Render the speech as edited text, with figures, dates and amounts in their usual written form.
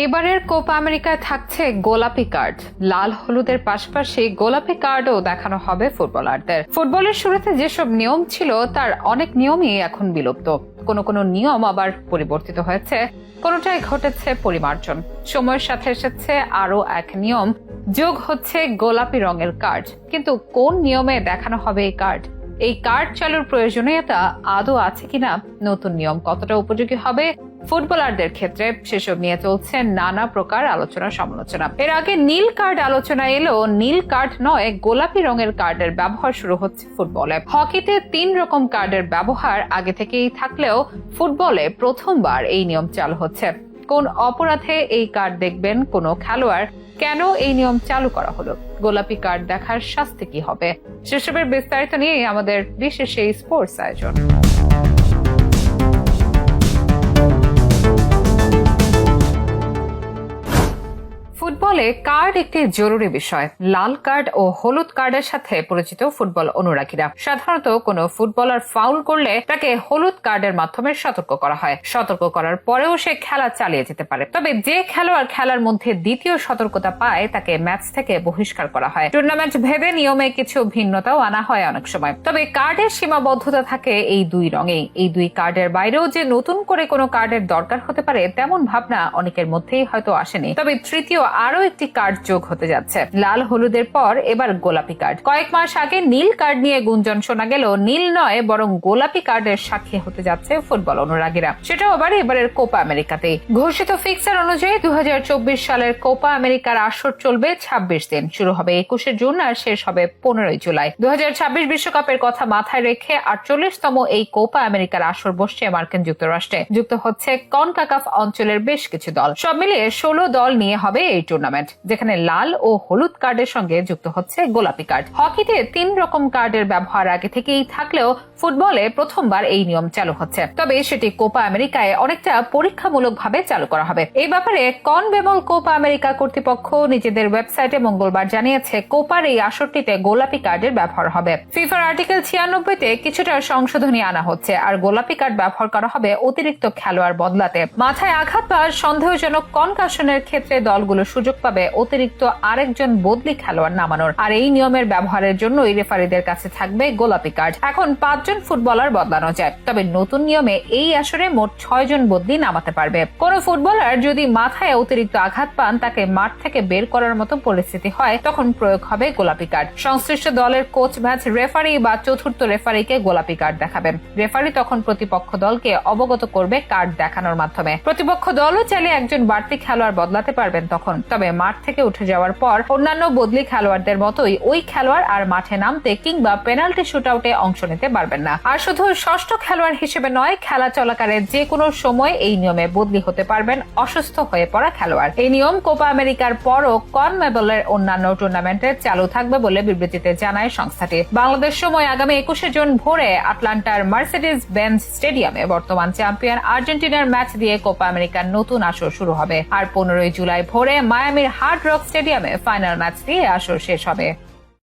এবারের কোপা আমেরিকায় থাকছে গোলাপি কার্ড। লাল হলুদের পাশাপাশি গোলাপি কার্ডও দেখানো হবে ফুটবলারদের। ফুটবলের শুরুতে যেসব নিয়ম ছিল তার অনেক নিয়মই এখন বিলুপ্ত। কোনো নিয়ম আবার পরিবর্তিত হয়েছে, কোনোটাই ঘটেছে পরিমার্জন। সময়ের সাথে এসেছে আরো এক নিয়ম, যোগ হচ্ছে গোলাপি রঙের কার্ড। কিন্তু কোন নিয়মে দেখানো হবে এই কার্ড চালুর প্রয়োজনীয়তা আদৌ আছে কিনা, নতুন নিয়ম কতটা উপযোগী হবে ফুটবলারদের ক্ষেত্রে, সেসব নিয়ে চলছে নানা প্রকার আলোচনা সমালোচনা। এর আগে নীল কার্ড আলোচনা এলেও নীল কার্ড নয়, গোলাপি রঙের কার্ডের ব্যবহার শুরু হচ্ছে ফুটবলে। হকিতে 3 রকম কার্ডের ব্যবহার আগে থেকেই থাকলেও ফুটবলে প্রথমবার এই নিয়ম চালু হচ্ছে। কোন অপরাধে এই কার্ড দেখবেন কোন খেলোয়াড়, কেন এই নিয়ম চালু করা হলো, গোলাপি কার্ড দেখার শাস্তি কি হবে, সেসবের বিস্তারিত নিয়ে আমাদের বিশেষ এই স্পোর্টস আয়োজন। ফুটবলে কার্ড একটি জরুরি বিষয়। লাল কার্ড ও হলুদ কার্ডের সাথে পরিচিত ফুটবল অনুরাগীরা। সাধারণত কোনো ফুটবলার ফাউল করলে তাকে হলুদ কার্ডের মাধ্যমে সতর্ক করা হয়। সতর্ক করার পরেও সে খেলা চালিয়ে যেতে পারে। তবে যে খেলোয়াড় খেলার মধ্যে দ্বিতীয় সতর্কতা পায় তাকে ম্যাচ থেকে বহিষ্কার করা হয়। টুর্নামেন্ট ভেদে নিয়মে কিছু ভিন্নতাও আনা হয় অনেক সময়। তবে কার্ডের সীমাবদ্ধতা থাকে এই 2 রঙেই। এই 2 কার্ডের বাইরেও যে নতুন করে কোনো কার্ডের দরকার হতে পারে তেমন ভাবনা অনেকের মধ্যেই হয়তো আসেনি। তবে তৃতীয় আরো একটি কার্ড যোগ হতে যাচ্ছে। লাল হলুদের পর এবার গোলাপি কার্ড। কয়েক মাস আগে নীল কার্ড নিয়ে গুঞ্জন শোনা গেল, নীল নয় বরং গোলাপি কার্ডের সাক্ষী হতে যাচ্ছে ফুটবল অনুরাগীরা। সেটাও আবার এবারের কোপা আমেরিকাতেই। ঘোষিত ফিক্সার অনুযায়ী 2024 সালের কোপা আমেরিকার আসর চলবে 26 দিন। শুরু হবে 21 জুন আর শেষ হবে 15 জুলাই। 2026 বিশ্বকাপের কথা মাথায় রেখে 48তম এই কোপা আমেরিকার আসর বসছে মার্কিন যুক্তরাষ্ট্রে। যুক্ত হচ্ছে কনকাকাফ অঞ্চলের বেশ কিছু দল। সব মিলিয়ে 16 দল নিয়ে হবে এই টুর্নামেন্ট, যেখানে লাল ও হলুদ কার্ডের সঙ্গে যুক্ত হচ্ছে গোলাপি কার্ড। হকিতে 3 রকম কার্ডের ব্যবহার আগে থেকেই থাকলেও ফুটবলে প্রথমবার এই নিয়ম চালু হচ্ছে। তবে সেটি কোপা আমেরিকায় অনেকটা পরীক্ষামূলকভাবে চালু করা হবে। এই ব্যাপারে কনমেবল কোপা আমেরিকা কর্তৃপক্ষ নিজেদের ওয়েবসাইটে মঙ্গলবার জানিয়েছে, কোপার এই আসরটিতে গোলাপি কার্ডের ব্যবহার হবে। ফিফার আর্টিকেল 96-তে কিছুটা সংশোধনী আনা হচ্ছে, আর গোলাপি কার্ড ব্যবহার করা হবে অতিরিক্ত খেলোয়াড় বদলাতে। মাথায় আঘাত বা সন্দেহজনক কনকাশনের ক্ষেত্রে দলগুলো সুযোগ পাবে অতিরিক্ত আরেকজন বদলি খেলোয়াড় নামানোর। আর এই নিয়মের ব্যবহারের জন্যই রেফারিদের কাছে থাকবে গোলাপি কার্ড। এখন 5 জন ফুটবলার বদলানো যায়। তবে নতুন নিয়মে এই আসরে মোট 6 জন বদলি নামাতে পারবে। কোন ফুটবলার যদি মাথায় অতিরিক্ত আঘাত পান, তাকে মাঠ থেকে বের করার মতো পরিস্থিতি হয়, তখন প্রয়োগ হবে গোলাপি কার্ড। সংশ্লিষ্ট দলের কোচ, ম্যাচ রেফারি বা চতুর্থ রেফারিকে গোলাপি কার্ড দেখাবেন। রেফারি তখন প্রতিপক্ষ দলকে অবগত করবে কার্ড দেখানোর মাধ্যমে। প্রতিপক্ষ দলও চাইলে একজন বাড়তি খেলোয়াড় বদলাতে পারবেন তখন। তবে মাঠ থেকে উঠে যাওয়ার পর অন্যান্য বদলি খেলোয়াড়দের মতোই ওই খেলোয়াড় আর মাঠে নামতে কিংবা পেনাল্টি শুটআউটে অংশ নিতে পারবেন না। আর শুধু ষষ্ঠ খেলোয়াড় হিসেবে নয়, খেলা চলাকালে যে কোনো সময় এই নিয়মে বদলি হতে পারবেন অসুস্থ হয়ে পড়া খেলোয়াড়। এই নিয়ম কোপা আমেরিকার পরও কনমেবলের অন্যান্য টুর্নামেন্টে চালু থাকবে বলে বিবৃতিতে জানায় সংস্থাটি। বাংলাদেশ সময় আগামী 21 জুন ভোরে আটলান্টার মার্সিডিজ বেঞ্জ স্টেডিয়ামে বর্তমান চ্যাম্পিয়ন আর্জেন্টিনার ম্যাচ দিয়ে কোপা আমেরিকার নতুন আসর শুরু হবে। আর 15 জুলাই ভোরে মায়ামির হার্ড রক স্টেডিয়ামে ফাইনাল ম্যাচ দিয়ে আসর শেষ হবে।